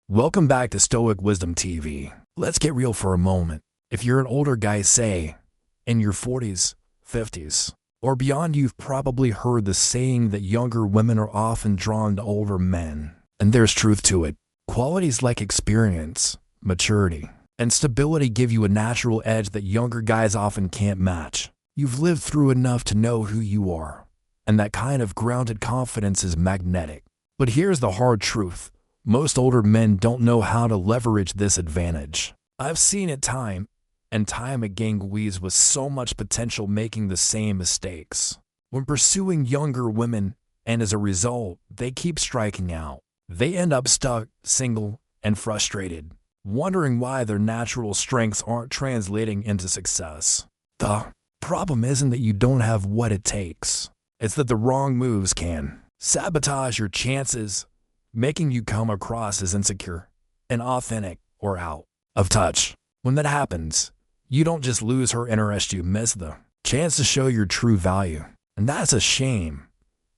Welcome back to Stoic Wisdom TV. Let's get real for a moment. If you're an older guy, say, in your 40s, 50s, or beyond, you've probably heard the saying that younger women are often drawn to older men. And there's truth to it. Qualities like experience, maturity, and stability give you a natural edge that younger guys often can't match. You've lived through enough to know who you are, and that kind of grounded confidence is magnetic. But here's the hard truth. Most older men don't know how to leverage this advantage. I've seen it time and time again, guys with so much potential making the same mistakes when pursuing younger women, and as a result, they keep striking out. They end up stuck, single, and frustrated, wondering why their natural strengths aren't translating into success. The problem isn't that you don't have what it takes. It's that the wrong moves can sabotage your chances, making you come across as insecure, inauthentic, or out of touch. When that happens, you don't just lose her interest, you miss the chance to show your true value. And that's a shame,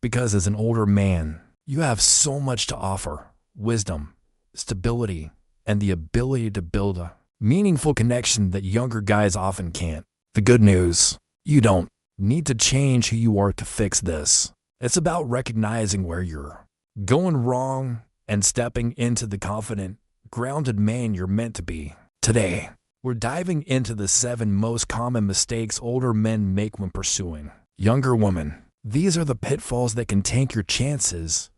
because as an older man, you have so much to offer: wisdom, stability, and the ability to build a meaningful connection that younger guys often can't. The good news: you don't need to change who you are to fix this. It's about recognizing where you're going wrong and stepping into the confident, grounded man you're meant to be. Today, we're diving into the 7 most common mistakes older men make when pursuing younger women. These are the pitfalls that can tank your chances,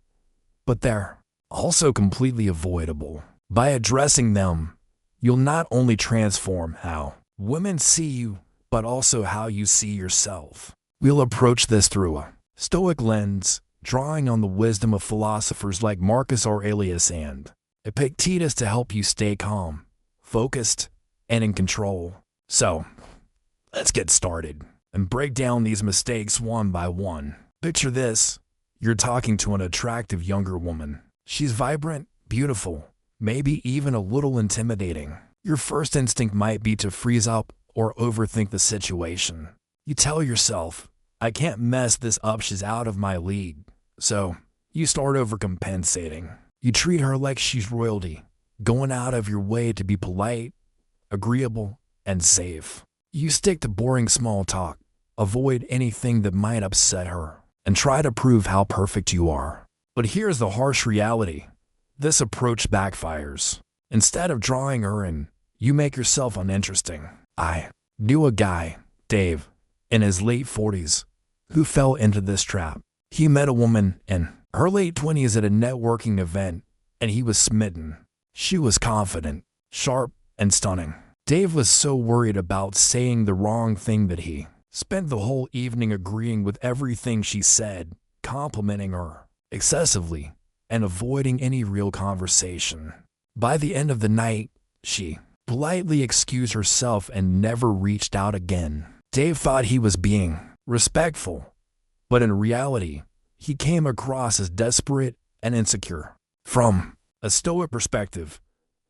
but they're also completely avoidable. By addressing them, you'll not only transform how women see you, but also how you see yourself. We'll approach this through a Stoic lens, drawing on the wisdom of philosophers like Marcus Aurelius and Epictetus to help you stay calm, focused, and in control. So, let's get started and break down these mistakes one by one. Picture this: you're talking to an attractive younger woman. She's vibrant, beautiful, maybe even a little intimidating. Your first instinct might be to freeze up or overthink the situation. You tell yourself, "I can't mess this up, she's out of my league." So, you start overcompensating. You treat her like she's royalty, going out of your way to be polite, agreeable, and safe. You stick to boring small talk, avoid anything that might upset her, and try to prove how perfect you are. But here's the harsh reality: this approach backfires. Instead of drawing her in, you make yourself uninteresting. I knew a guy, Dave, in his late 40s, who fell into this trap. He met a woman in her late 20s at a networking event, and he was smitten. She was confident, sharp, and stunning. Dave was so worried about saying the wrong thing that he spent the whole evening agreeing with everything she said, complimenting her excessively, and avoiding any real conversation. By the end of the night, she politely excused herself and never reached out again. Dave thought he was being respectful, but in reality, he came across as desperate and insecure. From a Stoic perspective,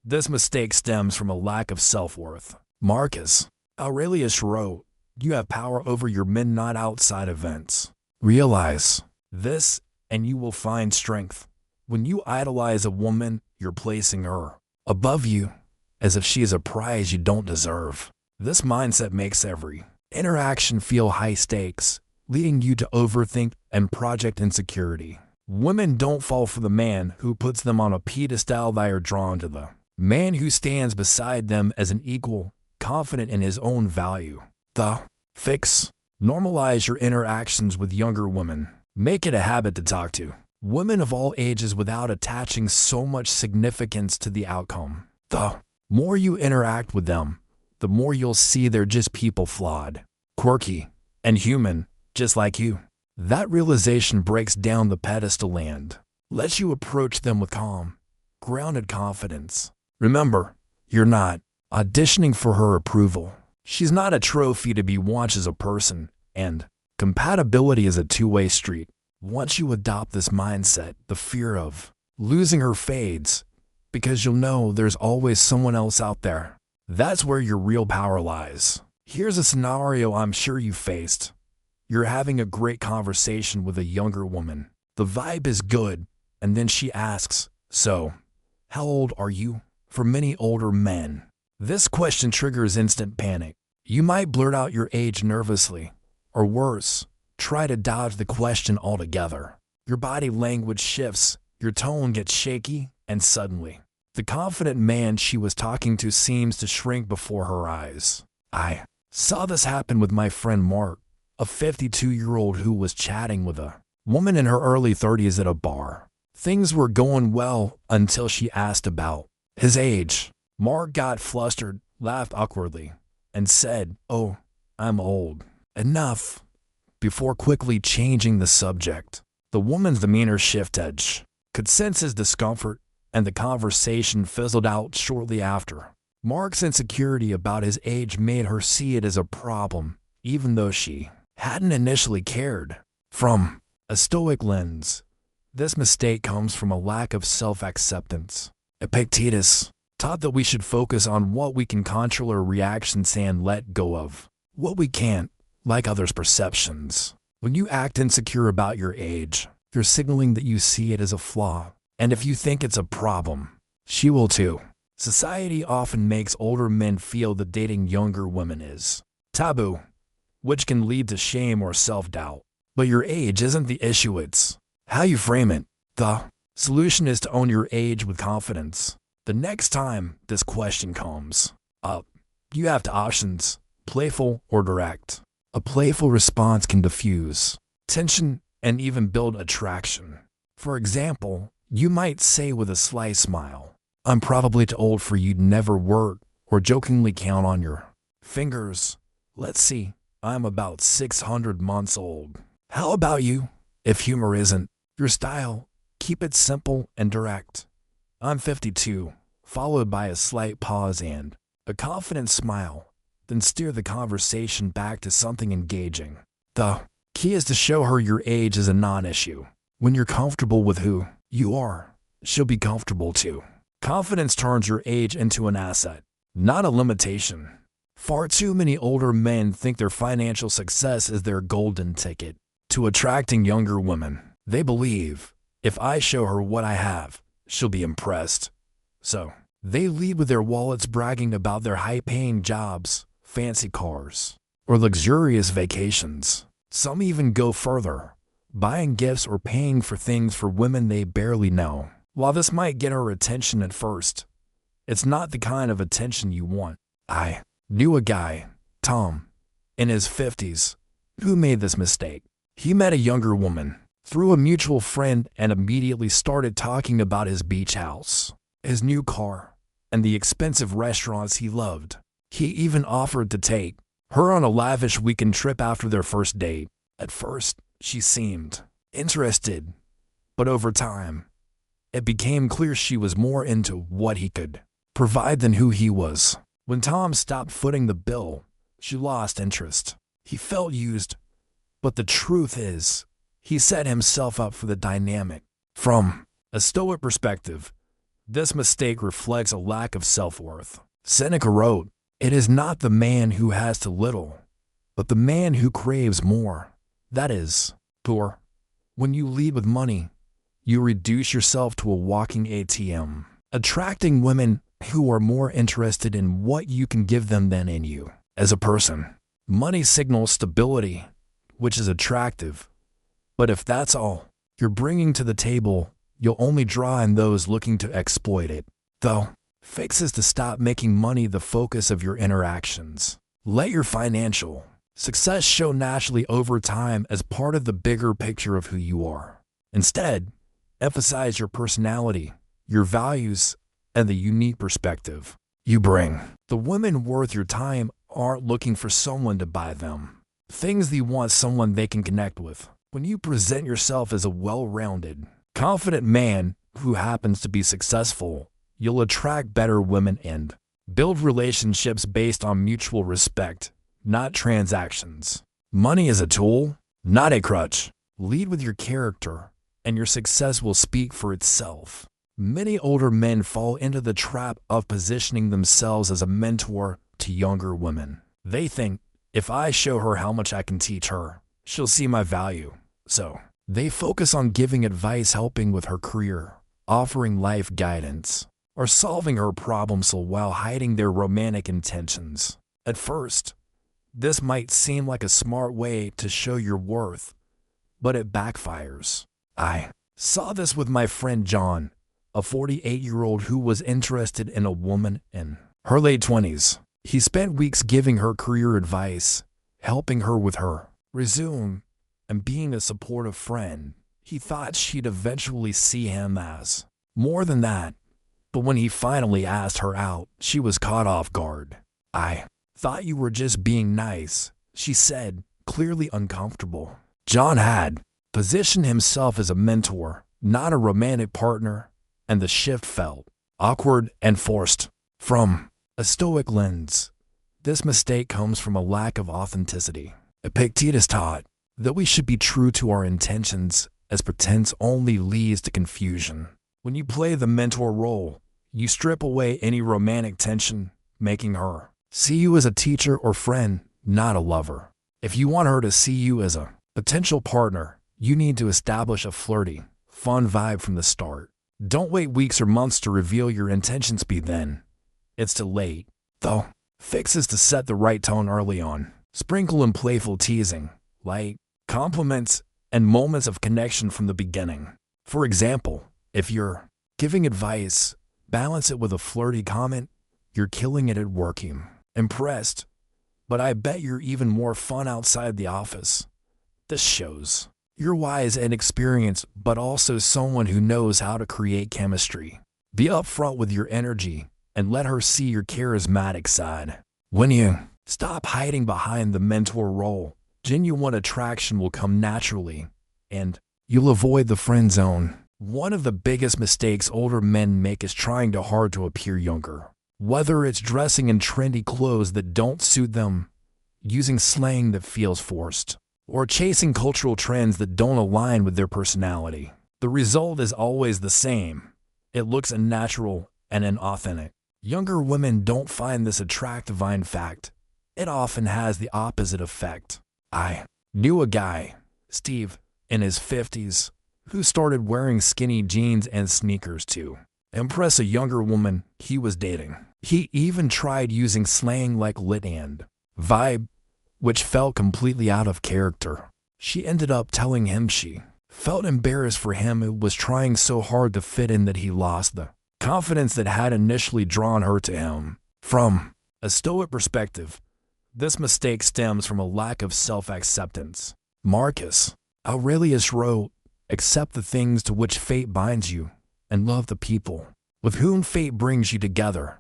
this mistake stems from a lack of self-worth. Marcus Aurelius wrote, "You have power over your men, not outside events." Realize this, and you will find strength. When you idolize a woman, you're placing her above you, as if she is a prize you don't deserve. This mindset makes every interaction feel high stakes, leading you to overthink and project insecurity. Women don't fall for the man who puts them on a pedestal. They are drawn to the man who stands beside them as an equal, confident in his own value. The fix: normalize your interactions with younger women. Make it a habit to talk to women of all ages without attaching so much significance to the outcome. The more you interact with them, the more you'll see they're just people, flawed, quirky, and human, just like you. That realization breaks down the pedestal and lets you approach them with calm, grounded confidence. Remember, you're not auditioning for her approval. She's not a trophy to be watched as a person, and compatibility is a two-way street. Once you adopt this mindset, the fear of losing her fades, because you'll know there's always someone else out there. That's where your real power lies. Here's a scenario I'm sure you faced. You're having a great conversation with a younger woman. The vibe is good, and then she asks, "So, How old are you? For many older men, this question triggers instant panic. You might blurt out your age nervously, or worse, try to dodge the question altogether. Your body language shifts, your tone gets shaky, and suddenly, the confident man she was talking to seems to shrink before her eyes. I saw this happen with my friend Mark, a 52-year-old who was chatting with a woman in her early 30s at a bar. Things were going well until she asked about his age. Mark got flustered, laughed awkwardly, and said, "Oh, I'm old." Enough, before quickly changing the subject. The woman's demeanor shifted, could sense his discomfort, and the conversation fizzled out shortly after. Mark's insecurity about his age made her see it as a problem, even though she hadn't initially cared. From a Stoic lens, this mistake comes from a lack of self-acceptance. Epictetus taught that we should focus on what we can control our reactions and let go of what we can't, like others' perceptions. When you act insecure about your age, you're signaling that you see it as a flaw. And if you think it's a problem, she will too. Society often makes older men feel that dating younger women is taboo, which can lead to shame or self-doubt. But your age isn't the issue, it's how you frame it. The solution is to own your age with confidence. The next time this question comes up, you have two options: playful or direct. A playful response can diffuse tension and even build attraction. For example, you might say with a sly smile, "I'm probably too old for you to never work," or jokingly count on your fingers. "Let's see, I'm about 600 months old. How about you?" If humor isn't your style, keep it simple and direct. "I'm 52, followed by a slight pause and a confident smile. Then steer the conversation back to something engaging. The key is to show her your age is a non-issue. When you're comfortable with who you are, she'll be comfortable too. Confidence turns your age into an asset, not a limitation. Far too many older men think their financial success is their golden ticket to attracting younger women. They believe, if I show her what I have, she'll be impressed. So, they lead with their wallets bragging about their high-paying jobs, fancy cars, or luxurious vacations. Some even go further, buying gifts or paying for things for women they barely know. While this might get her attention at first, it's not the kind of attention you want. I knew a guy, Tom, in his 50s, who made this mistake. He met a younger woman through a mutual friend and immediately started talking about his beach house, his new car, and the expensive restaurants he loved. He even offered to take her on a lavish weekend trip after their first date. At first, she seemed interested, but over time, it became clear she was more into what he could provide than who he was. When Tom stopped footing the bill, she lost interest. He felt used, but the truth is, he set himself up for the dynamic. From a Stoic perspective, this mistake reflects a lack of self-worth. Seneca wrote, "It is not the man who has too little, but the man who craves more. That is, poor. When you lead with money, you reduce yourself to a walking ATM, attracting women who are more interested in what you can give them than in you as a person. Money signals stability, which is attractive. But if that's all you're bringing to the table, you'll only draw in those looking to exploit it. The fix is to stop making money the focus of your interactions. Let your financial success show naturally over time as part of the bigger picture of who you are. Instead, emphasize your personality, your values, and the unique perspective you bring. The women worth your time aren't looking for someone to buy them. Things they want someone they can connect with. When you present yourself as a well-rounded, confident man who happens to be successful, you'll attract better women and build relationships based on mutual respect, not transactions. Money is a tool, not a crutch. Lead with your character, and your success will speak for itself. Many older men fall into the trap of positioning themselves as a mentor to younger women. They think, if I show her how much I can teach her, she'll see my value. So, they focus on giving advice, helping with her career, offering life guidance. or solving her problems while hiding their romantic intentions. At first, this might seem like a smart way to show your worth, but it backfires. I saw this with my friend John, a 48-year-old who was interested in a woman in her late 20s. He spent weeks giving her career advice, helping her with her resume, and being a supportive friend. He thought she'd eventually see him as more than that, but when he finally asked her out, she was caught off guard. I thought you were just being nice, she said, clearly uncomfortable. John had positioned himself as a mentor, not a romantic partner, and the shift felt awkward and forced. From a Stoic lens, this mistake comes from a lack of authenticity. Epictetus taught that we should be true to our intentions, as pretense only leads to confusion. When you play the mentor role, you strip away any romantic tension, making her see you as a teacher or friend, not a lover. If you want her to see you as a potential partner, you need to establish a flirty, fun vibe from the start. Don't wait weeks or months to reveal your intentions. Then it's too late. The fix is to set the right tone early on. Sprinkle in playful teasing, light compliments, and moments of connection from the beginning. For example, if you're giving advice, balance it with a flirty comment, "You're killing it at working. Impressed, but I bet you're even more fun outside the office." This shows you're wise and experienced, but also someone who knows how to create chemistry. Be upfront with your energy and let her see your charismatic side. When you stop hiding behind the mentor role, genuine attraction will come naturally, and you'll avoid the friend zone. One of the biggest mistakes older men make is trying too hard to appear younger. Whether it's dressing in trendy clothes that don't suit them, using slang that feels forced, or chasing cultural trends that don't align with their personality, the result is always the same. It looks unnatural and inauthentic. Younger women don't find this attractive. In fact, it often has the opposite effect. I knew a guy, Steve, in his 50s, who started wearing skinny jeans and sneakers to impress a younger woman he was dating. He even tried using slang like lit and vibe, which felt completely out of character. She ended up telling him she felt embarrassed for him and was trying so hard to fit in that he lost the confidence that had initially drawn her to him. From a Stoic perspective, this mistake stems from a lack of self-acceptance. Marcus Aurelius wrote, "Accept the things to which fate binds you, and love the people with whom fate brings you together.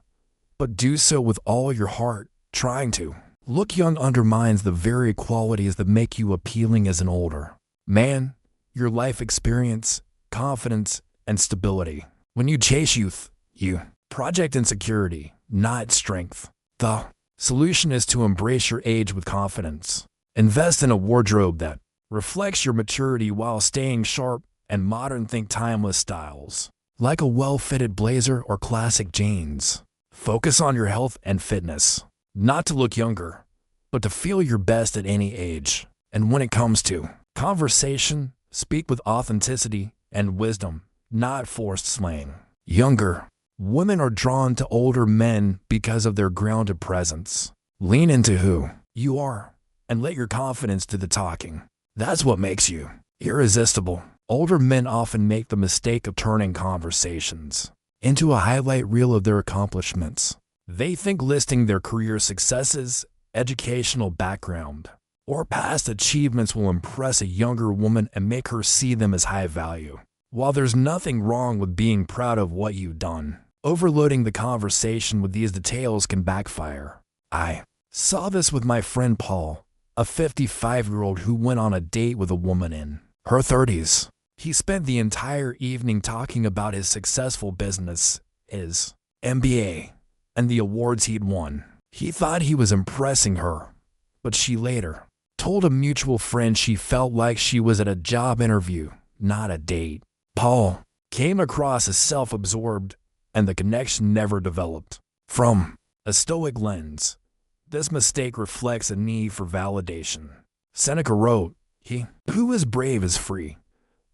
But do so with all your heart." Trying to look young undermines the very qualities that make you appealing as an older man: your life experience, confidence, and stability. When you chase youth, you project insecurity, not strength. The solution is to embrace your age with confidence. Invest in a wardrobe that reflects your maturity while staying sharp and modern. Think timeless styles, like a well-fitted blazer or classic jeans. Focus on your health and fitness, not to look younger, but to feel your best at any age. And when it comes to conversation, speak with authenticity and wisdom, not forced slang. Younger women are drawn to older men because of their grounded presence. Lean into who you are and let your confidence do the talking. That's what makes you irresistible. Older men often make the mistake of turning conversations into a highlight reel of their accomplishments. They think listing their career successes, educational background, or past achievements will impress a younger woman and make her see them as high value. While there's nothing wrong with being proud of what you've done, overloading the conversation with these details can backfire. I saw this with my friend Paul, a 55-year-old who went on a date with a woman in her 30s. He spent the entire evening talking about his successful business, his MBA, and the awards he'd won. He thought he was impressing her, but she later told a mutual friend she felt like she was at a job interview, not a date. Paul came across as self-absorbed, and the connection never developed. From a Stoic lens, this mistake reflects a need for validation. Seneca wrote, "He who is brave is free.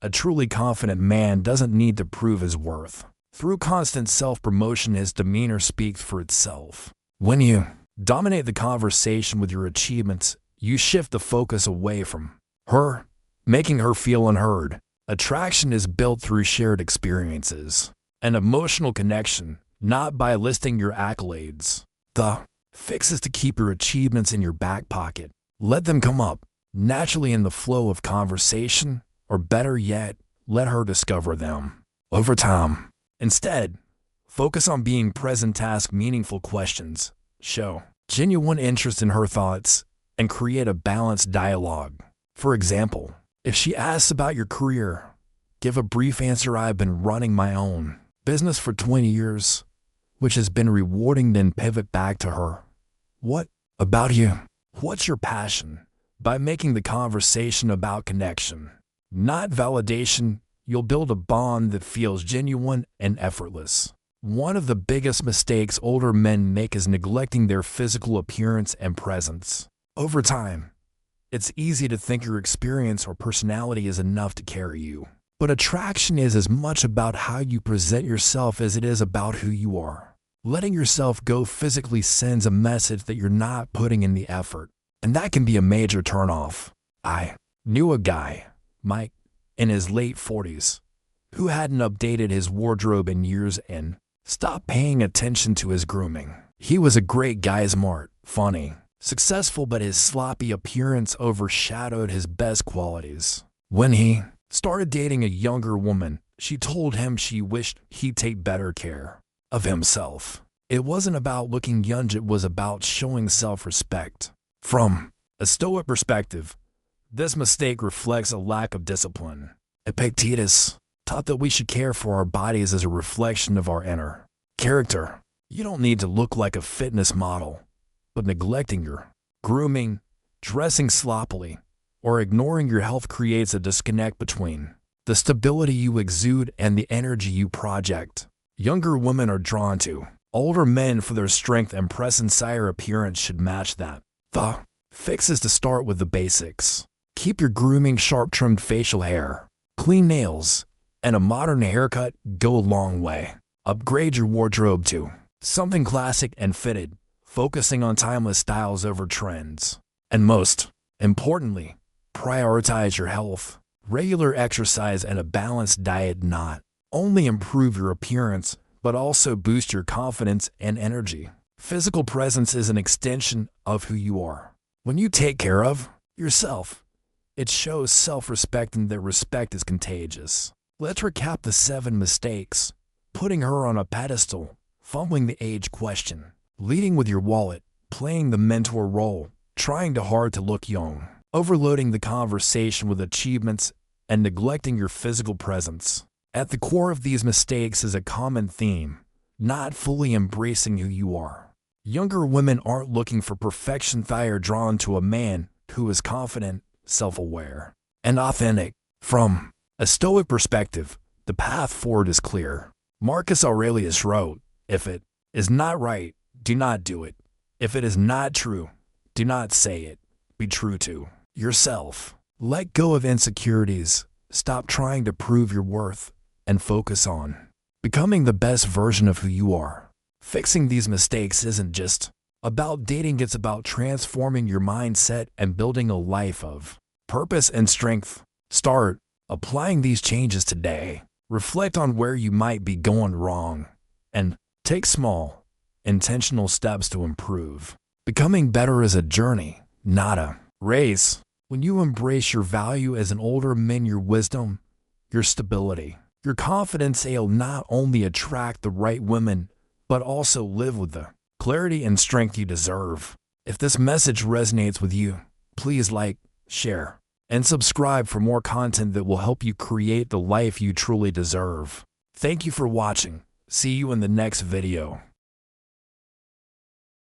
A truly confident man doesn't need to prove his worth." Through constant self-promotion, his demeanor speaks for itself. When you dominate the conversation with your achievements, you shift the focus away from her, making her feel unheard. Attraction is built through shared experiences, an emotional connection, not by listing your accolades. The fix is to keep your achievements in your back pocket. Let them come up naturally in the flow of conversation, or better yet, let her discover them over time. Instead, focus on being present, ask meaningful questions, show genuine interest in her thoughts, and create a balanced dialogue. For example, if she asks about your career, give a brief answer: "I've been running my own business for 20 years, which has been rewarding." Then pivot back to her. "What about you? What's your passion?" By making the conversation about connection, not validation, you'll build a bond that feels genuine and effortless. One of the biggest mistakes older men make is neglecting their physical appearance and presence. Over time, it's easy to think your experience or personality is enough to carry you. But attraction is as much about how you present yourself as it is about who you are. Letting yourself go physically sends a message that you're not putting in the effort, and that can be a major turnoff. I knew a guy, Mike, in his late 40s, who hadn't updated his wardrobe in years and stopped paying attention to his grooming. He was a great guy, smart, funny, successful, but his sloppy appearance overshadowed his best qualities. When he started dating a younger woman, she told him she wished he'd take better care of himself. It wasn't about looking young, it was about showing self-respect. From a Stoic perspective, this mistake reflects a lack of discipline. Epictetus taught that we should care for our bodies as a reflection of our inner character. You don't need to look like a fitness model, but neglecting your grooming, dressing sloppily, or ignoring your health creates a disconnect between the stability you exude and the energy you project. Younger women are drawn to older men for their strength and presence. Your appearance should match that. The fix is to start with the basics. Keep your grooming, sharp-trimmed facial hair, clean nails, and a modern haircut go a long way. Upgrade your wardrobe to something classic and fitted, focusing on timeless styles over trends. And most importantly, prioritize your health. Regular exercise and a balanced diet not only improve your appearance, but also boost your confidence and energy. Physical presence is an extension of who you are. When you take care of yourself, it shows self-respect, and that respect is contagious. Let's recap the 7 mistakes: putting her on a pedestal, fumbling the age question, leading with your wallet, playing the mentor role, trying too hard to look young, overloading the conversation with achievements, and neglecting your physical presence. At the core of these mistakes is a common theme: not fully embracing who you are. Younger women aren't looking for perfection, they are drawn to a man who is confident, self-aware, and authentic. From a Stoic perspective, the path forward is clear. Marcus Aurelius wrote, "If it is not right, do not do it. If it is not true, do not say it. Be true to yourself." Let go of insecurities, stop trying to prove your worth, and focus on becoming the best version of who you are. Fixing these mistakes isn't just about dating, it's about transforming your mindset and building a life of purpose and strength. Start applying these changes today. Reflect on where you might be going wrong, and take small, intentional steps to improve. Becoming better is a journey, not a race. When you embrace your value as an older man, your wisdom, your stability, your confidence, you'll not only attract the right women, but also live with the clarity and strength you deserve. If this message resonates with you, please like, share, and subscribe for more content that will help you create the life you truly deserve. Thank you for watching. See you in the next video.